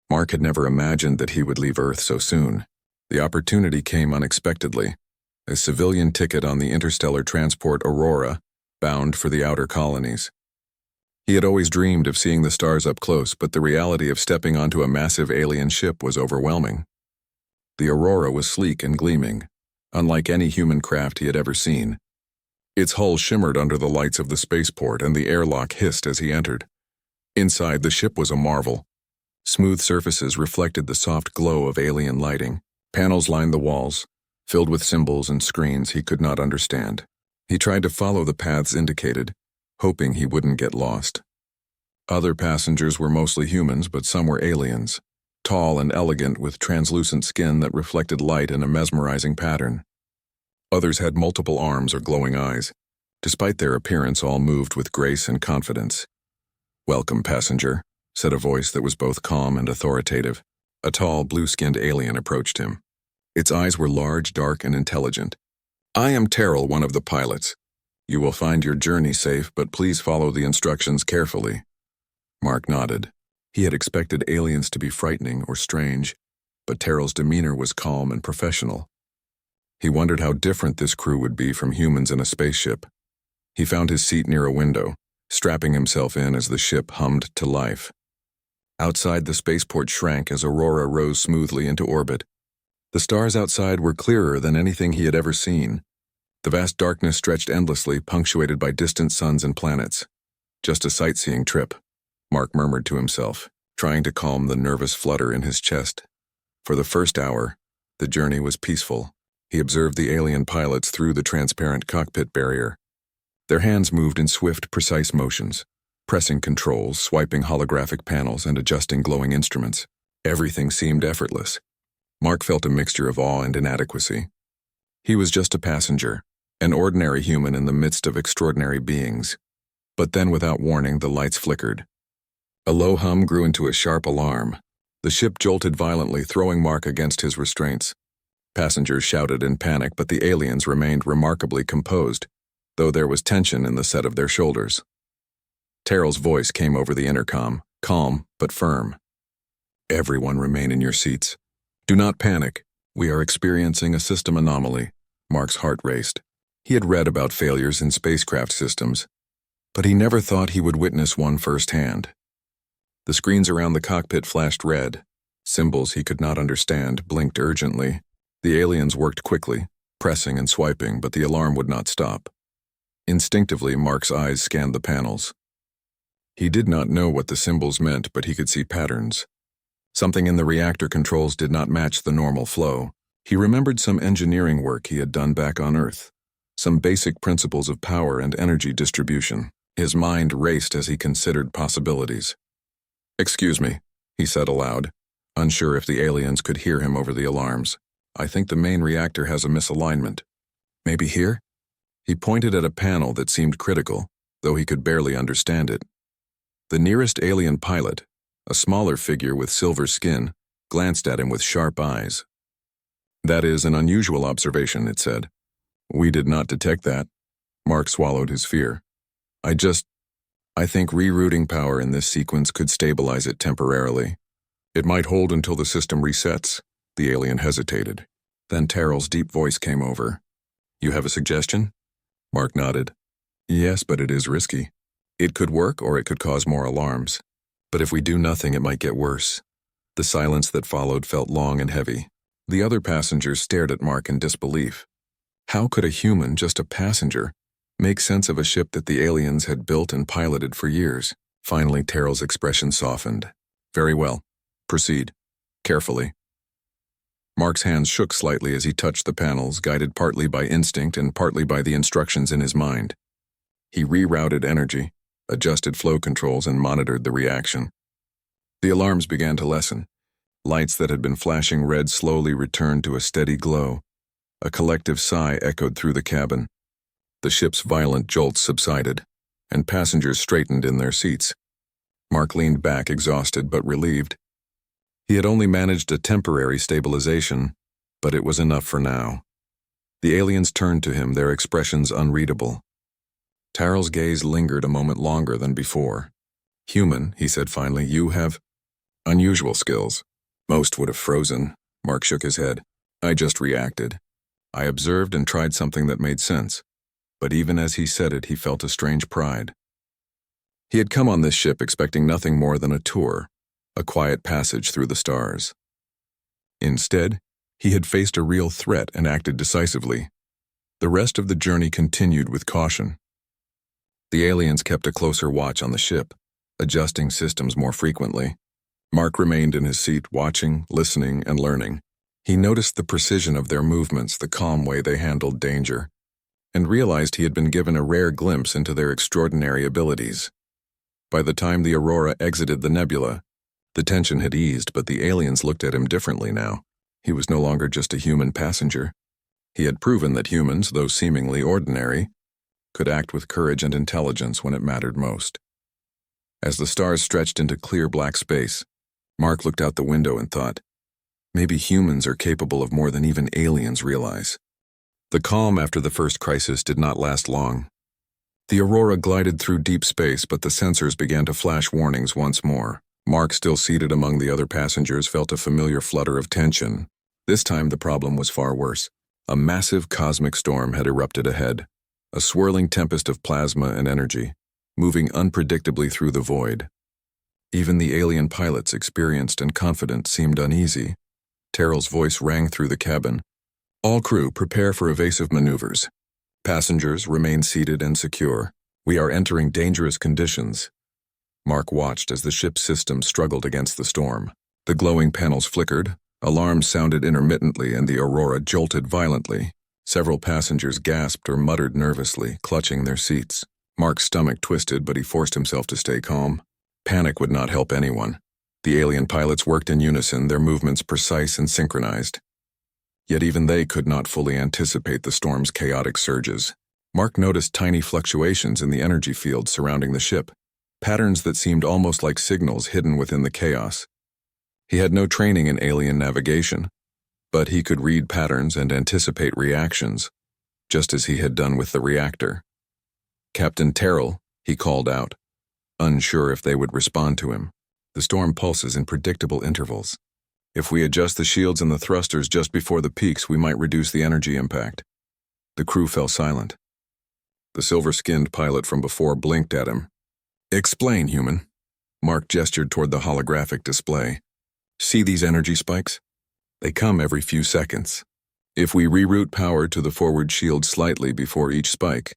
Mark had never imagined that he would leave Earth so soon. The opportunity came unexpectedly. A civilian ticket on the interstellar transport Aurora, bound for the outer colonies. He had always dreamed of seeing the stars up close, but the reality of stepping onto a massive alien ship was overwhelming. The Aurora was sleek and gleaming, unlike any human craft he had ever seen. Its hull shimmered under the lights of the spaceport, and the airlock hissed as he entered. Inside, the ship was a marvel. Smooth surfaces reflected the soft glow of alien lighting. Panels lined the walls, filled with symbols and screens he could not understand. He tried to follow the paths indicated, hoping he wouldn't get lost. Other passengers were mostly humans, but some were aliens, tall and elegant with translucent skin that reflected light in a mesmerizing pattern. Others had multiple arms or glowing eyes. Despite their appearance, all moved with grace and confidence. "Welcome, passenger," said a voice that was both calm and authoritative. A tall, blue-skinned alien approached him. Its eyes were large, dark, and intelligent. "I am Terrell, one of the pilots. You will find your journey safe, but please follow the instructions carefully." Mark nodded. He had expected aliens to be frightening or strange, but Terrell's demeanor was calm and professional. He wondered how different this crew would be from humans in a spaceship. He found his seat near a window, strapping himself in as the ship hummed to life. Outside, the spaceport shrank as Aurora rose smoothly into orbit. The stars outside were clearer than anything he had ever seen. The vast darkness stretched endlessly, punctuated by distant suns and planets. "Just a sightseeing trip," Mark murmured to himself, trying to calm the nervous flutter in his chest. For the first hour, the journey was peaceful. He observed the alien pilots through the transparent cockpit barrier. Their hands moved in swift, precise motions, pressing controls, swiping holographic panels, and adjusting glowing instruments. Everything seemed effortless. Mark felt a mixture of awe and inadequacy. He was just a passenger, an ordinary human in the midst of extraordinary beings. But then, without warning, the lights flickered. A low hum grew into a sharp alarm. The ship jolted violently, throwing Mark against his restraints. Passengers shouted in panic, but the aliens remained remarkably composed, though there was tension in the set of their shoulders. Terrell's voice came over the intercom, calm but firm. "Everyone remain in your seats. Do not panic. We are experiencing a system anomaly." Mark's heart raced. He had read about failures in spacecraft systems, but he never thought he would witness one firsthand. The screens around the cockpit flashed red. Symbols he could not understand blinked urgently. The aliens worked quickly, pressing and swiping, but the alarm would not stop. Instinctively, Mark's eyes scanned the panels. He did not know what the symbols meant, but he could see patterns. Something in the reactor controls did not match the normal flow. He remembered some engineering work he had done back on Earth, some basic principles of power and energy distribution. His mind raced as he considered possibilities. "Excuse me," he said aloud, unsure if the aliens could hear him over the alarms. "I think the main reactor has a misalignment. Maybe here?" He pointed at a panel that seemed critical, though he could barely understand it. The nearest alien pilot, a smaller figure with silver skin, glanced at him with sharp eyes. "That is an unusual observation," it said. "We did not detect that." Mark swallowed his fear. I think rerouting power in this sequence could stabilize it temporarily. It might hold until the system resets." The alien hesitated. Then Terrell's deep voice came over. "You have a suggestion?" Mark nodded. "Yes, but it is risky. It could work, or it could cause more alarms. But if we do nothing, it might get worse." The silence that followed felt long and heavy. The other passengers stared at Mark in disbelief. How could a human, just a passenger, make sense of a ship that the aliens had built and piloted for years? Finally, Terrell's expression softened. "Very well. Proceed. Carefully." Mark's hands shook slightly as he touched the panels, guided partly by instinct and partly by the instructions in his mind. He rerouted energy, adjusted flow controls, and monitored the reaction. The alarms began to lessen. Lights that had been flashing red slowly returned to a steady glow. A collective sigh echoed through the cabin. The ship's violent jolts subsided, and passengers straightened in their seats. Mark leaned back, exhausted but relieved. He had only managed a temporary stabilization, but it was enough for now. The aliens turned to him, their expressions unreadable. Terrell's gaze lingered a moment longer than before. "Human," he said finally, "you have..." Unusual skills. Most would have frozen. Mark shook his head. I just reacted. I observed and tried something that made sense. But even as he said it, he felt a strange pride. He had come on this ship expecting nothing more than a tour, a quiet passage through the stars. Instead, he had faced a real threat and acted decisively. The rest of the journey continued with caution. The aliens kept a closer watch on the ship, adjusting systems more frequently. Mark remained in his seat, watching, listening, and learning. He noticed the precision of their movements, the calm way they handled danger, and realized he had been given a rare glimpse into their extraordinary abilities. By the time the Aurora exited the nebula, the tension had eased, but the aliens looked at him differently now. He was no longer just a human passenger. He had proven that humans, though seemingly ordinary, could act with courage and intelligence when it mattered most. As the stars stretched into clear black space, Mark looked out the window and thought, maybe humans are capable of more than even aliens realize. The calm after the first crisis did not last long. The Aurora glided through deep space, but the sensors began to flash warnings once more. Mark, still seated among the other passengers, felt a familiar flutter of tension. This time the problem was far worse. A massive cosmic storm had erupted ahead, a swirling tempest of plasma and energy, moving unpredictably through the void. Even the alien pilots, experienced and confident, seemed uneasy. Terrell's voice rang through the cabin. All crew, prepare for evasive maneuvers. Passengers, remain seated and secure. We are entering dangerous conditions. Mark watched as the ship's systems struggled against the storm. The glowing panels flickered, alarms sounded intermittently, and the Aurora jolted violently. Several passengers gasped or muttered nervously, clutching their seats. Mark's stomach twisted, but he forced himself to stay calm. Panic would not help anyone. The alien pilots worked in unison, their movements precise and synchronized. Yet even they could not fully anticipate the storm's chaotic surges. Mark noticed tiny fluctuations in the energy field surrounding the ship, patterns that seemed almost like signals hidden within the chaos. He had no training in alien navigation, but he could read patterns and anticipate reactions, just as he had done with the reactor. Captain Terrell, he called out, unsure if they would respond to him. The storm pulses in predictable intervals. If we adjust the shields and the thrusters just before the peaks, we might reduce the energy impact. The crew fell silent. The silver-skinned pilot from before blinked at him. Explain, human. Mark gestured toward the holographic display. See these energy spikes? They come every few seconds. If we reroute power to the forward shield slightly before each spike,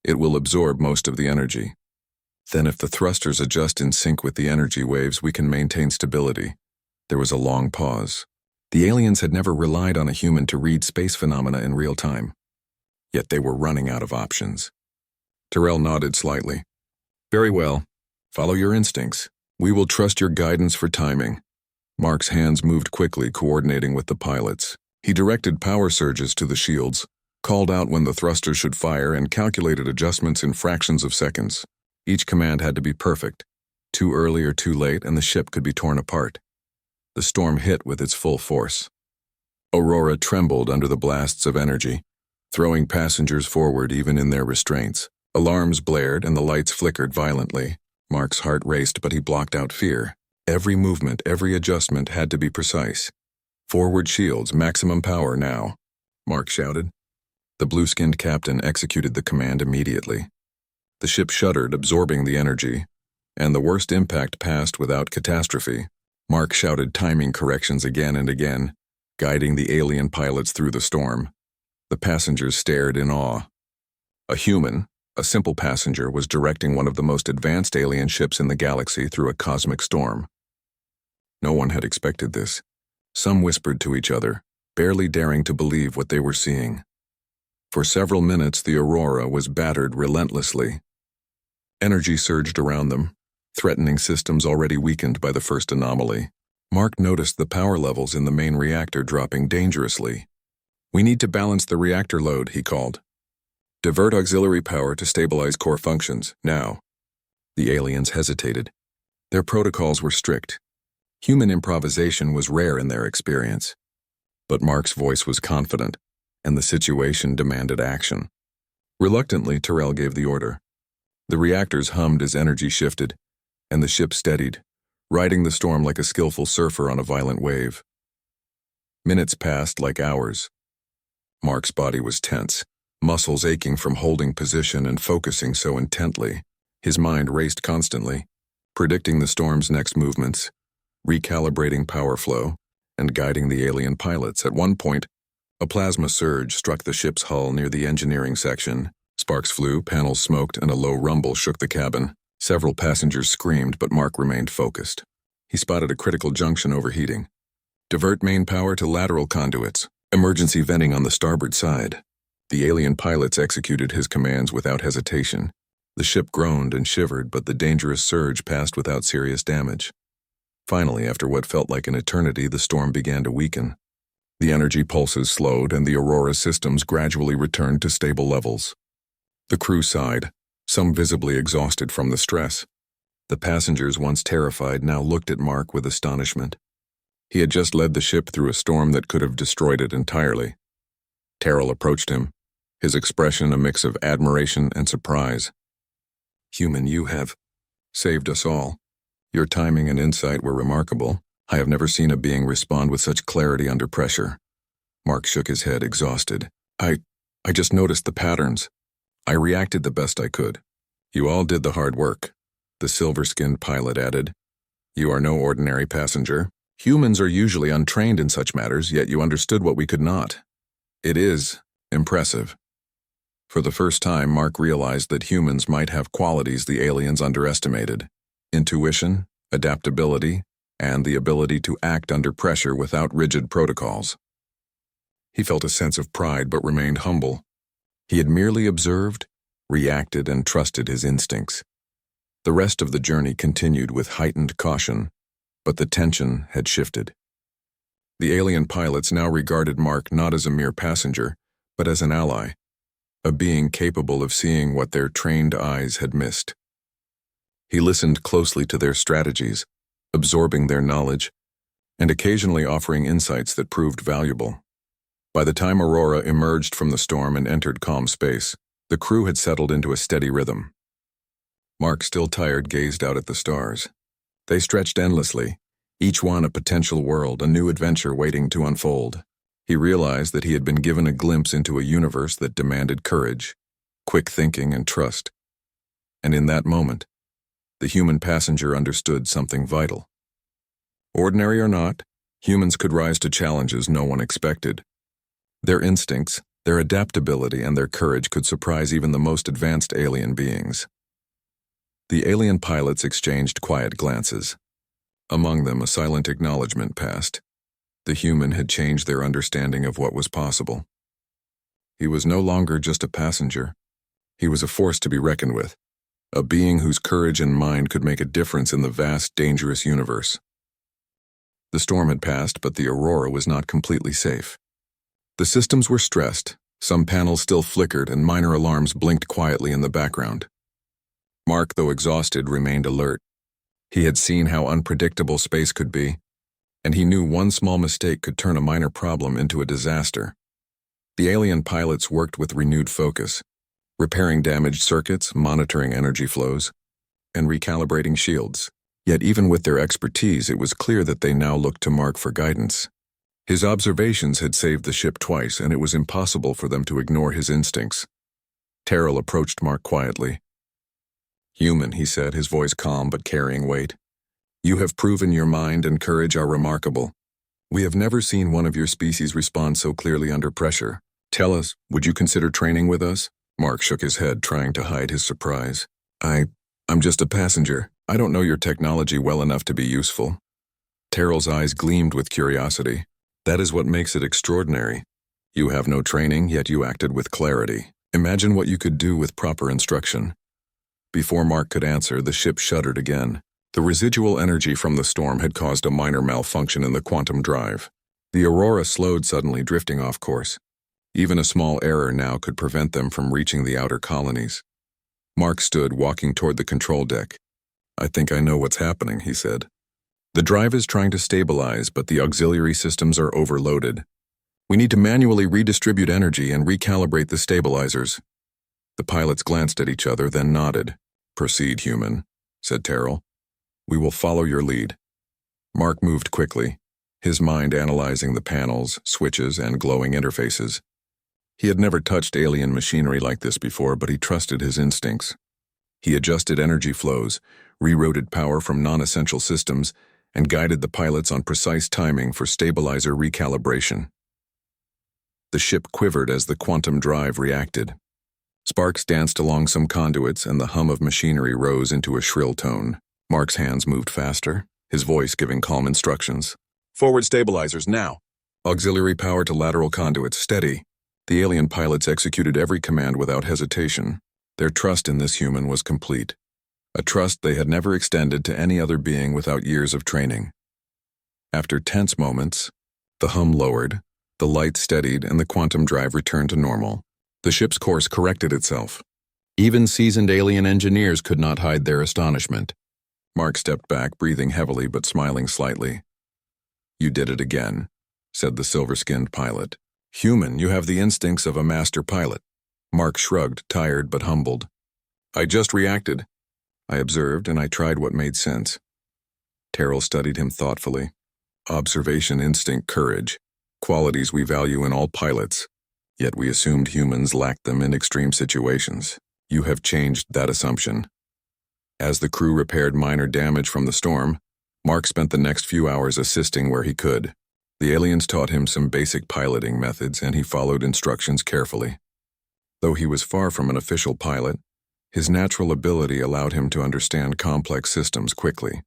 it will absorb most of the energy. Then if the thrusters adjust in sync with the energy waves, we can maintain stability. There was a long pause. The aliens had never relied on a human to read space phenomena in real time. Yet they were running out of options. Terrell nodded slightly. Very well. Follow your instincts. We will trust your guidance for timing. Mark's hands moved quickly, coordinating with the pilots. He directed power surges to the shields, called out when the thrusters should fire, and calculated adjustments in fractions of seconds. Each command had to be perfect. Too early or too late, and the ship could be torn apart. The storm hit with its full force. Aurora trembled under the blasts of energy, throwing passengers forward even in their restraints. Alarms blared and the lights flickered violently. Mark's heart raced, but he blocked out fear. Every movement, every adjustment had to be precise. Forward shields, maximum power now, Mark shouted. The blue-skinned captain executed the command immediately. The ship shuddered, absorbing the energy, and the worst impact passed without catastrophe. Mark shouted timing corrections again and again, guiding the alien pilots through the storm. The passengers stared in awe. A human, a simple passenger, was directing one of the most advanced alien ships in the galaxy through a cosmic storm. No one had expected this. Some whispered to each other, barely daring to believe what they were seeing. For several minutes, the Aurora was battered relentlessly. Energy surged around them, threatening systems already weakened by the first anomaly. Mark noticed the power levels in the main reactor dropping dangerously. We need to balance the reactor load, he called. Divert auxiliary power to stabilize core functions, now. The aliens hesitated. Their protocols were strict. Human improvisation was rare in their experience. But Mark's voice was confident, and the situation demanded action. Reluctantly, Terrell gave the order. The reactors hummed as energy shifted, and the ship steadied, riding the storm like a skillful surfer on a violent wave. Minutes passed like hours. Mark's body was tense, muscles aching from holding position and focusing so intently. His mind raced constantly, predicting the storm's next movements, recalibrating power flow, and guiding the alien pilots. At one point, a plasma surge struck the ship's hull near the engineering section. Sparks flew, panels smoked, and a low rumble shook the cabin. Several passengers screamed, but Mark remained focused. He spotted a critical junction overheating. Divert main power to lateral conduits. Emergency venting on the starboard side. The alien pilots executed his commands without hesitation. The ship groaned and shivered, but the dangerous surge passed without serious damage. Finally, after what felt like an eternity, the storm began to weaken. The energy pulses slowed, and the Aurora systems gradually returned to stable levels. The crew sighed, some visibly exhausted from the stress. The passengers, once terrified, now looked at Mark with astonishment. He had just led the ship through a storm that could have destroyed it entirely. Terrell approached him, his expression a mix of admiration and surprise. "Human, you have saved us all. Your timing and insight were remarkable. I have never seen a being respond with such clarity under pressure." Mark shook his head, exhausted. I just noticed the patterns. I reacted the best I could." "You all did the hard work," the silver-skinned pilot added. "You are no ordinary passenger. Humans are usually untrained in such matters, yet you understood what we could not. It is impressive." For the first time, Mark realized that humans might have qualities the aliens underestimated: intuition, adaptability, and the ability to act under pressure without rigid protocols. He felt a sense of pride but remained humble. He had merely observed, reacted, and trusted his instincts. The rest of the journey continued with heightened caution, but the tension had shifted. The alien pilots now regarded Mark not as a mere passenger, but as an ally, a being capable of seeing what their trained eyes had missed. He listened closely to their strategies, absorbing their knowledge, and occasionally offering insights that proved valuable. By the time Aurora emerged from the storm and entered calm space, the crew had settled into a steady rhythm. Mark, still tired, gazed out at the stars. They stretched endlessly, each one a potential world, a new adventure waiting to unfold. He realized that he had been given a glimpse into a universe that demanded courage, quick thinking, and trust. And in that moment, the human passenger understood something vital. Ordinary or not, humans could rise to challenges no one expected. Their instincts, their adaptability, and their courage could surprise even the most advanced alien beings. The alien pilots exchanged quiet glances. Among them, a silent acknowledgement passed. The human had changed their understanding of what was possible. He was no longer just a passenger. He was a force to be reckoned with, a being whose courage and mind could make a difference in the vast, dangerous universe. The storm had passed, but the Aurora was not completely safe. The systems were stressed, some panels still flickered, and minor alarms blinked quietly in the background. Mark, though exhausted, remained alert. He had seen how unpredictable space could be, and he knew one small mistake could turn a minor problem into a disaster. The alien pilots worked with renewed focus, repairing damaged circuits, monitoring energy flows, and recalibrating shields. Yet even with their expertise, it was clear that they now looked to Mark for guidance. His observations had saved the ship twice, and it was impossible for them to ignore his instincts. Terrell approached Mark quietly. "Human," he said, his voice calm but carrying weight. "You have proven your mind and courage are remarkable. We have never seen one of your species respond so clearly under pressure. Tell us, would you consider training with us?" Mark shook his head, trying to hide his surprise. I'm just a passenger. I don't know your technology well enough to be useful." Terrell's eyes gleamed with curiosity. "That is what makes it extraordinary. You have no training, yet you acted with clarity. Imagine what you could do with proper instruction." Before Mark could answer, the ship shuddered again. The residual energy from the storm had caused a minor malfunction in the quantum drive. The Aurora slowed suddenly, drifting off course. Even a small error now could prevent them from reaching the outer colonies. Mark stood, walking toward the control deck. "I think I know what's happening," he said. "The drive is trying to stabilize, but the auxiliary systems are overloaded. We need to manually redistribute energy and recalibrate the stabilizers." The pilots glanced at each other, then nodded. "Proceed, human," said Terrell. We will follow your lead. Mark moved quickly, his mind analyzing the panels, switches, and glowing interfaces. He had never touched alien machinery like this before, but he trusted his instincts. He adjusted energy flows, rerouted power from non-essential systems, and guided the pilots on precise timing for stabilizer recalibration. The ship quivered as the quantum drive reacted. Sparks danced along some conduits, and the hum of machinery rose into a shrill tone. Mark's hands moved faster, his voice giving calm instructions. Forward stabilizers now. Auxiliary power to lateral conduits, steady. The alien pilots executed every command without hesitation. Their trust in this human was complete. A trust they had never extended to any other being without years of training. After tense moments, the hum lowered, the light steadied, and the quantum drive returned to normal. The ship's course corrected itself. Even seasoned alien engineers could not hide their astonishment. Mark stepped back, breathing heavily but smiling slightly. You did it again, said the silver-skinned pilot. Human, you have the instincts of a master pilot. Mark shrugged, tired but humbled. I just reacted. I observed, and I tried what made sense. Terrell studied him thoughtfully. Observation, instinct, courage. Qualities we value in all pilots. Yet we assumed humans lacked them in extreme situations. You have changed that assumption. As the crew repaired minor damage from the storm, Mark spent the next few hours assisting where he could. The aliens taught him some basic piloting methods, and he followed instructions carefully. Though he was far from an official pilot, his natural ability allowed him to understand complex systems quickly.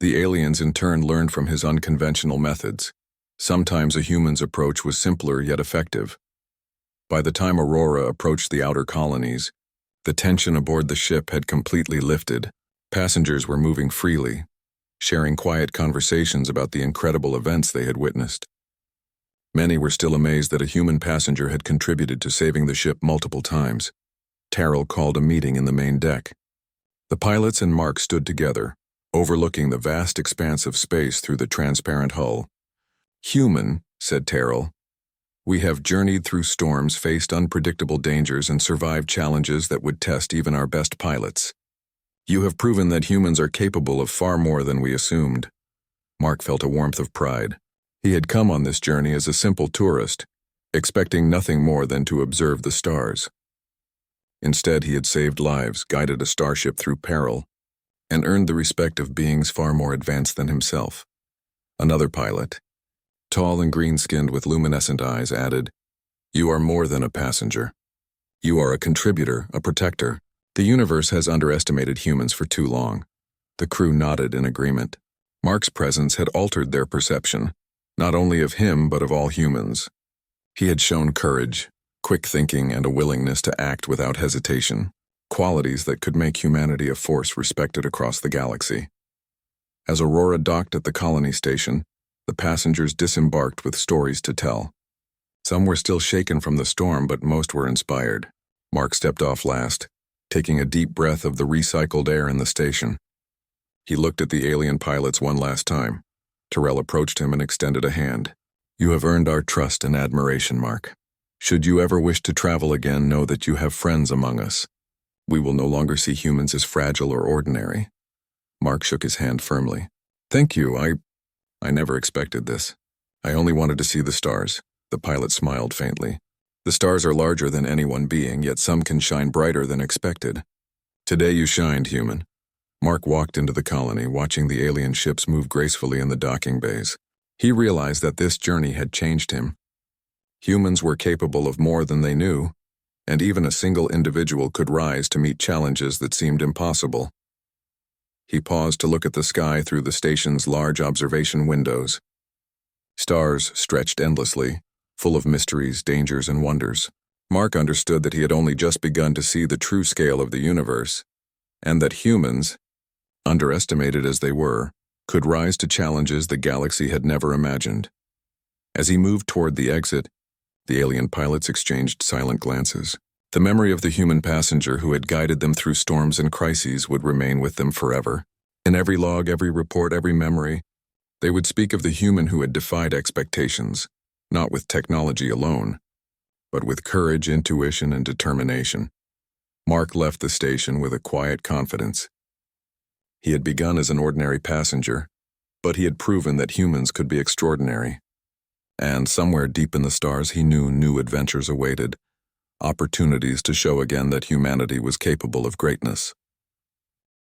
The aliens in turn learned from his unconventional methods. Sometimes a human's approach was simpler yet effective. By the time Aurora approached the outer colonies, the tension aboard the ship had completely lifted. Passengers were moving freely, sharing quiet conversations about the incredible events they had witnessed. Many were still amazed that a human passenger had contributed to saving the ship multiple times. Terrell called a meeting in the main deck. The pilots and Mark stood together, overlooking the vast expanse of space through the transparent hull. Human, said Terrell, we have journeyed through storms, faced unpredictable dangers, and survived challenges that would test even our best pilots. You have proven that humans are capable of far more than we assumed. Mark felt a warmth of pride. He had come on this journey as a simple tourist, expecting nothing more than to observe the stars. Instead, he had saved lives, guided a starship through peril, and earned the respect of beings far more advanced than himself. Another pilot, tall and green-skinned with luminescent eyes, added, You are more than a passenger. You are a contributor, a protector. The universe has underestimated humans for too long. The crew nodded in agreement. Mark's presence had altered their perception, not only of him but of all humans. He had shown courage, quick thinking, and a willingness to act without hesitation, qualities that could make humanity a force respected across the galaxy. As Aurora docked at the colony station, the passengers disembarked with stories to tell. Some were still shaken from the storm, but most were inspired. Mark stepped off last, taking a deep breath of the recycled air in the station. He looked at the alien pilots one last time. Terrell approached him and extended a hand. You have earned our trust and admiration, Mark. Should you ever wish to travel again, know that you have friends among us. We will no longer see humans as fragile or ordinary. Mark shook his hand firmly. Thank you, I never expected this. I only wanted to see the stars. The pilot smiled faintly. The stars are larger than any one being, yet some can shine brighter than expected. Today you shined, human. Mark walked into the colony, watching the alien ships move gracefully in the docking bays. He realized that this journey had changed him. Humans were capable of more than they knew, and even a single individual could rise to meet challenges that seemed impossible. He paused to look at the sky through the station's large observation windows. Stars stretched endlessly, full of mysteries, dangers, and wonders. Mark understood that he had only just begun to see the true scale of the universe, and that humans, underestimated as they were, could rise to challenges the galaxy had never imagined. As he moved toward the exit, the alien pilots exchanged silent glances. The memory of the human passenger who had guided them through storms and crises would remain with them forever. In every log, every report, every memory, they would speak of the human who had defied expectations, not with technology alone, but with courage, intuition, and determination. Mark left the station with a quiet confidence. He had begun as an ordinary passenger, but he had proven that humans could be extraordinary. And somewhere deep in the stars he knew new adventures awaited, opportunities to show again that humanity was capable of greatness.